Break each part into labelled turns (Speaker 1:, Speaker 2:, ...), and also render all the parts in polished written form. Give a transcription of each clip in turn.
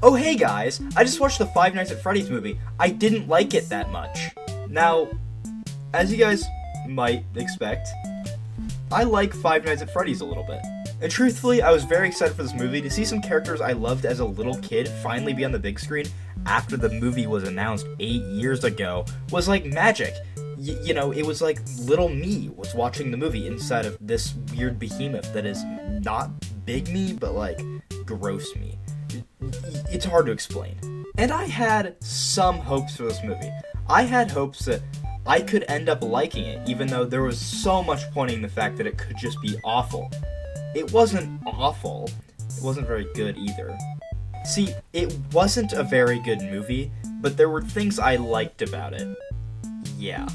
Speaker 1: Oh hey guys, I just watched the Five Nights at Freddy's movie. I didn't like it that much. Now, as you guys might expect, I like Five Nights at Freddy's a little bit. And truthfully, I was very excited for this movie to see some characters I loved as a little kid finally be on the big screen after the movie was announced 8 years ago was like magic. You know, it was like little me was watching the movie inside of this weird behemoth that is not big me, but like gross me. It's hard to explain. And I had some hopes for this movie. I had hopes that I could end up liking it, even though there was so much pointing the fact that it could just be awful. It wasn't awful. It wasn't very good either. See, it wasn't a very good movie, but there were things I liked about it. Yeah.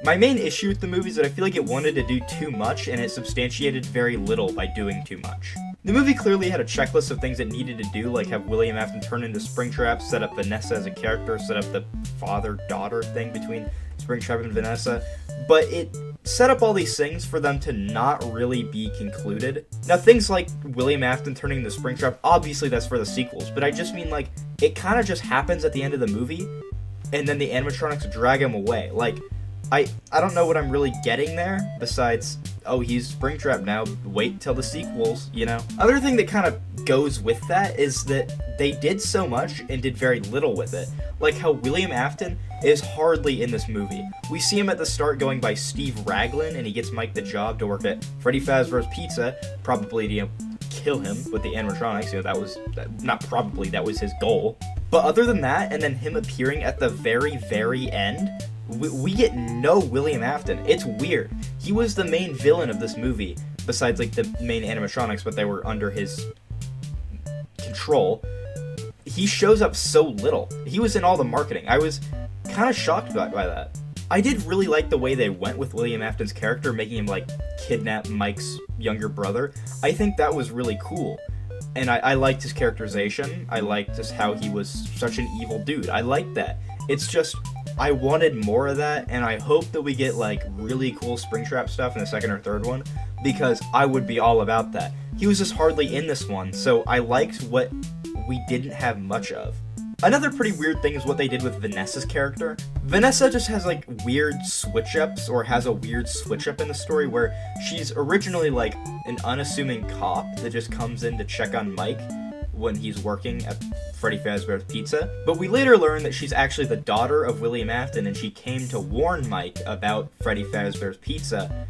Speaker 1: My main issue with the movie is that I feel like it wanted to do too much, and it substantiated very little by doing too much. The movie clearly had a checklist of things it needed to do, like have William Afton turn into Springtrap, set up Vanessa as a character, set up the father-daughter thing between Springtrap and Vanessa, but it set up all these things for them to not really be concluded. Now, things like William Afton turning into Springtrap, obviously that's for the sequels, but I just mean, like, it kind of just happens at the end of the movie, and then the animatronics drag him away. Like, I don't know what I'm really getting there, besides, oh, he's Springtrap now, wait till the sequels, you know? Other thing that kind of goes with that is that they did so much and did very little with it. Like how William Afton is hardly in this movie. We see him at the start going by Steve Raglan, and he gets Mike the job to work at Freddy Fazbear's Pizza, probably to, kill him with the animatronics. That was his goal. But other than that, and then him appearing at the very, very end, we get no William Afton. It's weird. He was the main villain of this movie, besides like the main animatronics, but they were under his control. He shows up so little. He was in all the marketing. I was kind of shocked by that. I did really like the way they went with William Afton's character, making him like kidnap Mike's younger brother. I think that was really cool. And I liked his characterization. I liked just how he was such an evil dude. I liked that. It's just, I wanted more of that, and I hope that we get like really cool Springtrap stuff in the second or third one, because I would be all about that. He was just hardly in this one, so I liked what we didn't have much of. Another pretty weird thing is what they did with Vanessa's character. Vanessa just has like weird switch-ups, or has a weird switch-up in the story where she's originally like an unassuming cop that just comes in to check on Mike when he's working at Freddy Fazbear's Pizza. But we later learn that she's actually the daughter of William Afton, and she came to warn Mike about Freddy Fazbear's Pizza,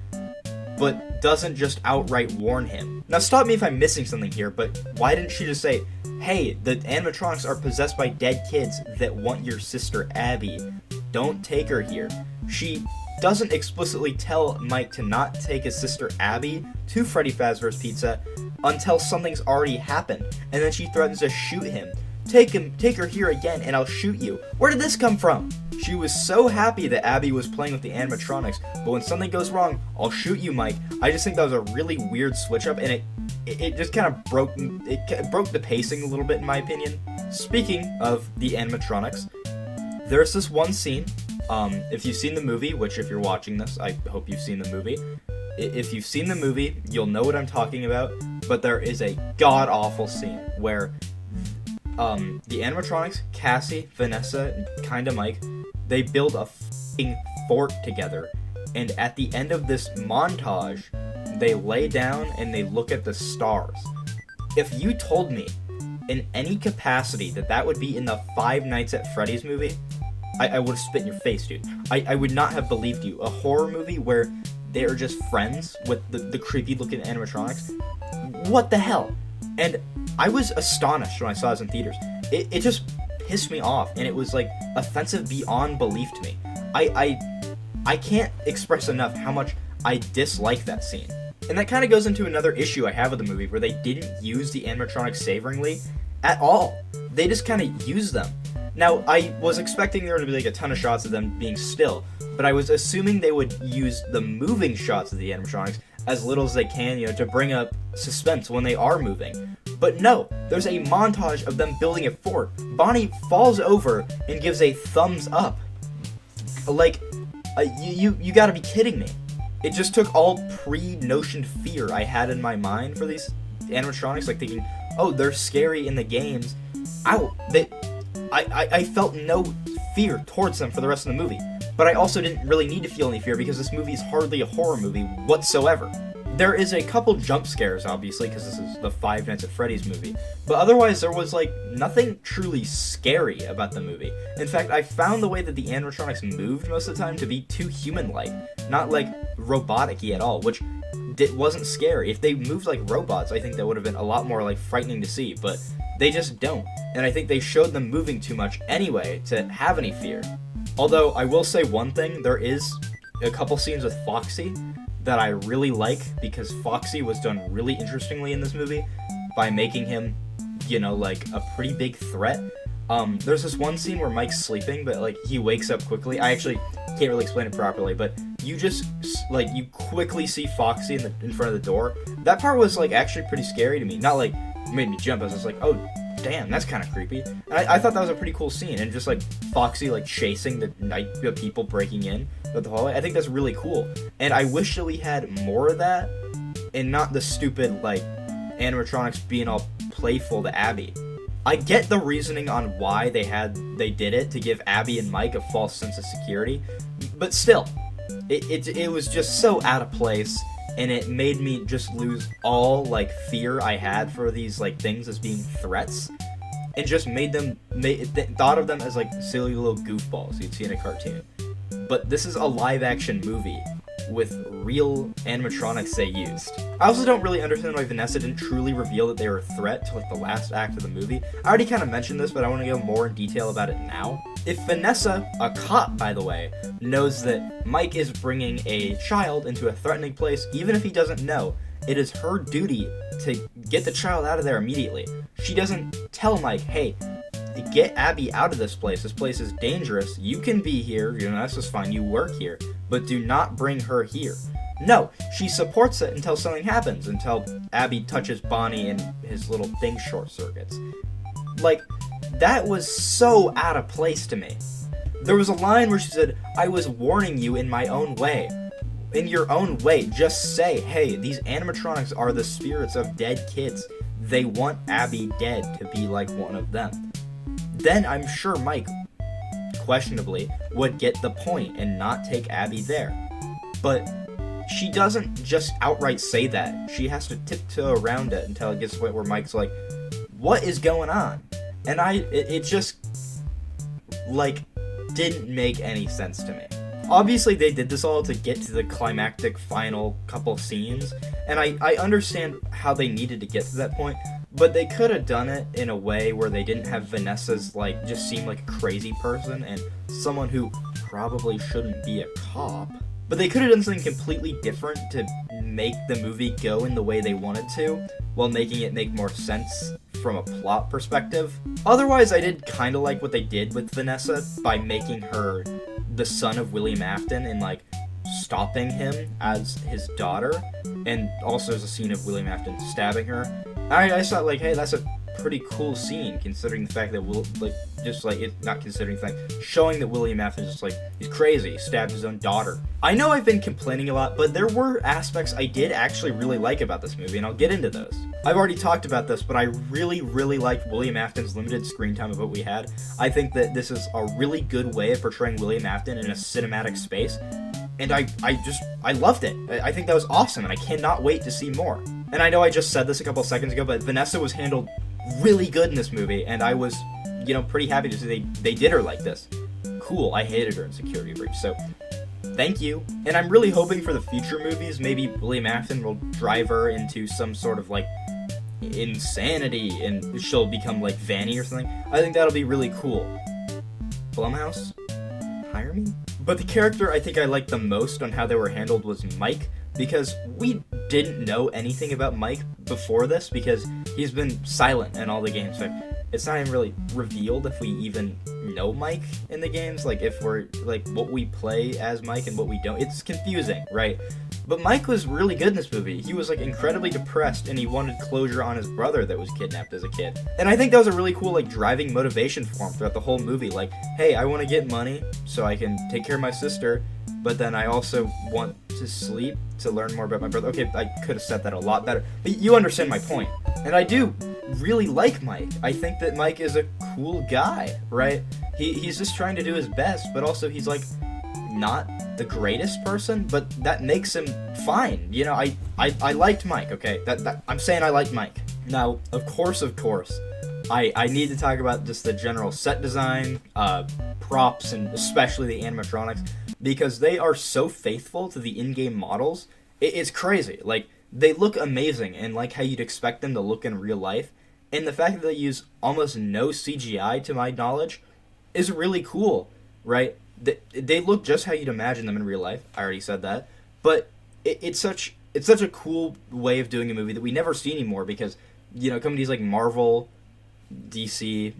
Speaker 1: but doesn't just outright warn him. Now stop me if I'm missing something here, but why didn't she just say, hey, the animatronics are possessed by dead kids that want your sister Abby. Don't take her here. She doesn't explicitly tell Mike to not take his sister Abby to Freddy Fazbear's Pizza until something's already happened, and then she threatens to shoot him. Take her here again, and I'll shoot you. Where did this come from? She was so happy that Abby was playing with the animatronics, but when something goes wrong, I'll shoot you, Mike. I just think that was a really weird switch up, and it just kind of broke the pacing a little bit, in my opinion. Speaking of the animatronics, there's this one scene. If you've seen the movie, which if you're watching this, I hope you've seen the movie. If you've seen the movie, you'll know what I'm talking about, but there is a god-awful scene where the animatronics, Cassie, Vanessa, and kinda Mike, they build a f***ing fort together, and at the end of this montage, they lay down and they look at the stars. If you told me in any capacity that would be in the Five Nights at Freddy's movie, I would have spit in your face, dude. I would not have believed you. A horror movie where they're just friends with the creepy looking animatronics? What the hell? And I was astonished when I saw this in theaters. It just pissed me off, and it was like offensive beyond belief to me. I can't express enough how much I dislike that scene. And that kind of goes into another issue I have with the movie, where they didn't use the animatronics savoringly at all. They just kind of used them. Now, I was expecting there to be like a ton of shots of them being still, but I was assuming they would use the moving shots of the animatronics as little as they can, to bring up suspense when they are moving. But no, there's a montage of them building a fort. Bonnie falls over and gives a thumbs up. Like, you gotta be kidding me. It just took all pre-notioned fear I had in my mind for these animatronics, like thinking, oh, they're scary in the games, I felt no fear towards them for the rest of the movie. But I also didn't really need to feel any fear because this movie is hardly a horror movie whatsoever. There is a couple jump scares, obviously, because this is the Five Nights at Freddy's movie. But otherwise, there was, like, nothing truly scary about the movie. In fact, I found the way that the animatronics moved most of the time to be too human-like. Not, like, robotic-y at all, which wasn't scary. If they moved like robots, I think that would have been a lot more, like, frightening to see. But they just don't. And I think they showed them moving too much anyway to have any fear. Although, I will say one thing, there is a couple scenes with Foxy that I really like, because Foxy was done really interestingly in this movie by making him, you know, like, a pretty big threat. There's this one scene where Mike's sleeping, but, like, he wakes up quickly. I actually can't really explain it properly, but you just, like, you quickly see Foxy in front of the door. That part was, like, actually pretty scary to me. Not, like, made me jump. I was just like, oh, damn, that's kind of creepy. And I thought that was a pretty cool scene, and just, like, Foxy, like, chasing the people breaking in the hallway. I think that's really cool. And I wish that we had more of that, and not the stupid, like, animatronics being all playful to Abby. I get the reasoning on why they did it, to give Abby and Mike a false sense of security, but still, it was just so out of place, and it made me just lose all, like, fear I had for these, like, things as being threats, and just thought of them as, like, silly little goofballs you'd see in a cartoon. But this is a live-action movie with real animatronics they used. I also don't really understand why Vanessa didn't truly reveal that they were a threat to, like, the last act of the movie. I already kind of mentioned this, but I want to go more in detail about it now. If Vanessa, a cop by the way, knows that Mike is bringing a child into a threatening place, even if he doesn't know, it is her duty to get the child out of there immediately. She doesn't tell Mike, hey, get Abby out of this place is dangerous, you can be here, you know, that's just fine, you work here, but do not bring her here. No, she supports it until something happens, until Abby touches Bonnie and his little thing short circuits. Like, that was so out of place to me. There was a line where she said, I was warning you in my own way. In your own way, just say, hey, these animatronics are the spirits of dead kids. They want Abby dead to be like one of them. Then I'm sure Mike, questionably, would get the point and not take Abby there. But she doesn't just outright say that. She has to tiptoe around it until it gets to the point where Mike's like, what is going on? And it just, like, didn't make any sense to me. Obviously, they did this all to get to the climactic final couple scenes, and I understand how they needed to get to that point, but they could have done it in a way where they didn't have Vanessa's, like, just seem like a crazy person and someone who probably shouldn't be a cop. But they could have done something completely different to make the movie go in the way they wanted to, while making it make more sense from a plot perspective. Otherwise, I did kind of like what they did with Vanessa by making her the son of William Afton and, like, stopping him as his daughter, and also there's a scene of William Afton stabbing her. I just thought, like, hey, that's a pretty cool scene, considering the fact that showing that William Afton is just, like, he's crazy, he stabbed his own daughter. I know I've been complaining a lot, but there were aspects I did actually really like about this movie, and I'll get into those. I've already talked about this, but I really, really liked William Afton's limited screen time of what we had. I think that this is a really good way of portraying William Afton in a cinematic space, and I loved it. I think that was awesome, and I cannot wait to see more. And I know I just said this a couple seconds ago, but Vanessa was handled really good in this movie, and I was, you know, pretty happy to see they did her like this. Cool, I hated her in Security Breach, so thank you. And I'm really hoping for the future movies, maybe William Afton will drive her into some sort of, like, insanity, and she'll become, like, Vanny or something. I think that'll be really cool. Blumhouse? Hire me? But the character I think I liked the most on how they were handled was Mike, because we didn't know anything about Mike before this, because he's been silent in all the games. In fact, it's not even really revealed if we even know Mike in the games, like, if we're, like, what we play as Mike and what we don't. It's confusing, right? But Mike was really good in this movie. He was, like, incredibly depressed, and he wanted closure on his brother that was kidnapped as a kid. And I think that was a really cool, like, driving motivation for him throughout the whole movie. Like, hey, I want to get money so I can take care of my sister, but then I also want to sleep to learn more about my brother. Okay, I could have said that a lot better, but you understand my point. And I do really like Mike. I think that Mike is a cool guy, right? He's just trying to do his best, but also he's like not the greatest person, but that makes him fine. You know, I liked Mike, okay? That I'm saying I liked Mike. Now, of course, I need to talk about just the general set design, props, and especially the animatronics, because they are so faithful to the in-game models. It's crazy. Like, they look amazing and like how you'd expect them to look in real life. And the fact that they use almost no CGI, to my knowledge, is really cool, right? They look just how you'd imagine them in real life. I already said that. But it's such a cool way of doing a movie that we never see anymore because, you know, companies like Marvel, DC,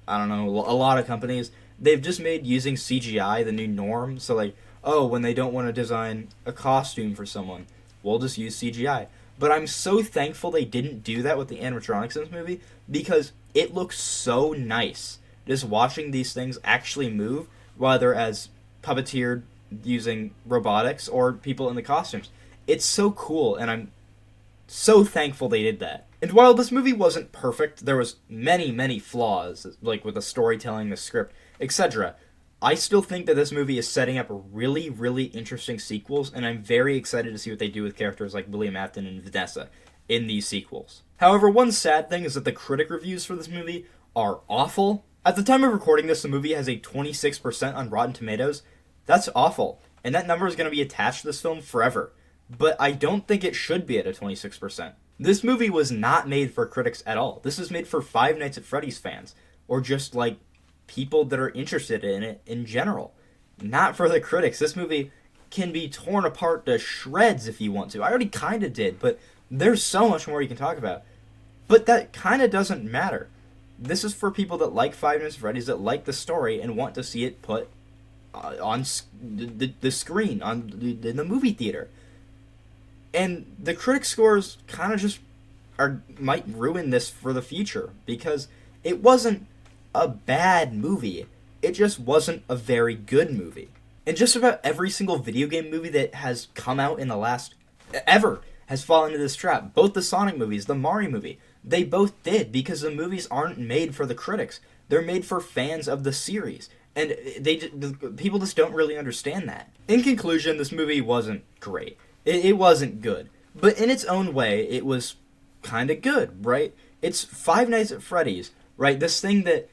Speaker 1: I don't know, a lot of companies, they've just made using CGI the new norm. So, like, oh, when they don't want to design a costume for someone, we'll just use CGI. But I'm so thankful they didn't do that with the animatronics in this movie because it looks so nice just watching these things actually move, whether as puppeteered using robotics or people in the costumes. It's so cool, and I'm so thankful they did that. And while this movie wasn't perfect, there was many flaws, like with the storytelling, the script, etc. I still think that this movie is setting up really interesting sequels, and I'm very excited to see what they do with characters like William Afton and Vanessa in these sequels. However, one sad thing is that the critic reviews for this movie are awful. At the time of recording this, the movie has a 26% on Rotten Tomatoes. That's awful, and that number is going to be attached to this film forever. But I don't think it should be at a 26%. This movie was not made for critics at all. This was made for Five Nights at Freddy's fans, or just like people that are interested in it in general. Not for the critics. This movie can be torn apart to shreds if you want to. I already kind of did, but there's so much more you can talk about. But that kind of doesn't matter. This is for people that like Five Nights at Freddy's, that like the story, and want to see it put on the screen, in the movie theater. And the critic scores kind of just might ruin this for the future, because it wasn't a bad movie. It just wasn't a very good movie. And just about every single video game movie that has come out in the last ever has fallen into this trap. Both the Sonic movies, the Mario movie, they both did, because the movies aren't made for the critics. They're made for fans of the series. And people just don't really understand that. In conclusion, this movie wasn't great. It wasn't good. But in its own way, it was kind of good, right? It's Five Nights at Freddy's, right? This thing that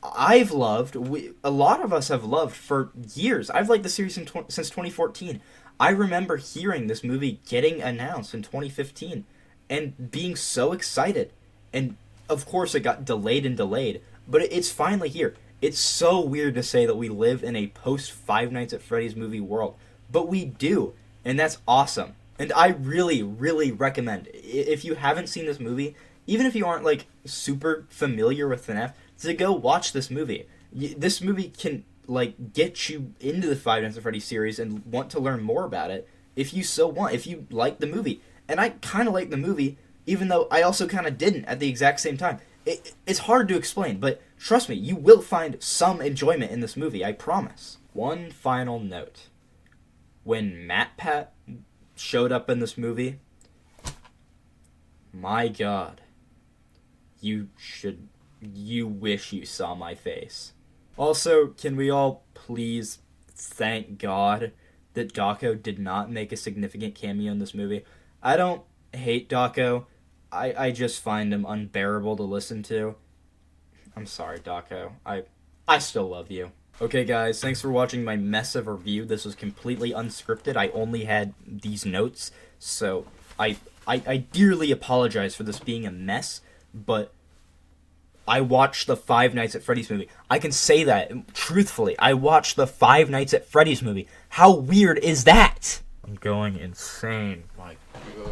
Speaker 1: I've loved, a lot of us have loved for years. I've liked the series since 2014. I remember hearing this movie getting announced in 2015 and being so excited. And of course it got delayed, but it's finally here. It's so weird to say that we live in a post Five Nights at Freddy's movie world, but we do. And that's awesome. And I really recommend, if you haven't seen this movie, even if you aren't like super familiar with FNAF, to go watch this movie. This movie can like get you into the Five Nights at Freddy's series and want to learn more about it if you so want, if you like the movie. And I kind of like the movie, even though I also kind of didn't at the exact same time. It's hard to explain, but trust me, you will find some enjoyment in this movie, I promise. One final note. When MatPat showed up in this movie, my God, you wish you saw my face. Also, can we all please thank God that Dawko did not make a significant cameo in this movie? I don't hate Dawko. I just find him unbearable to listen to. I'm sorry, Dawko. I still love you. Okay, guys, thanks for watching my mess of a review. This was completely unscripted. I only had these notes, so I dearly apologize for this being a mess, but I watched the Five Nights at Freddy's movie. I can say that, truthfully. I watched the Five Nights at Freddy's movie. How weird is that? I'm going insane. My God.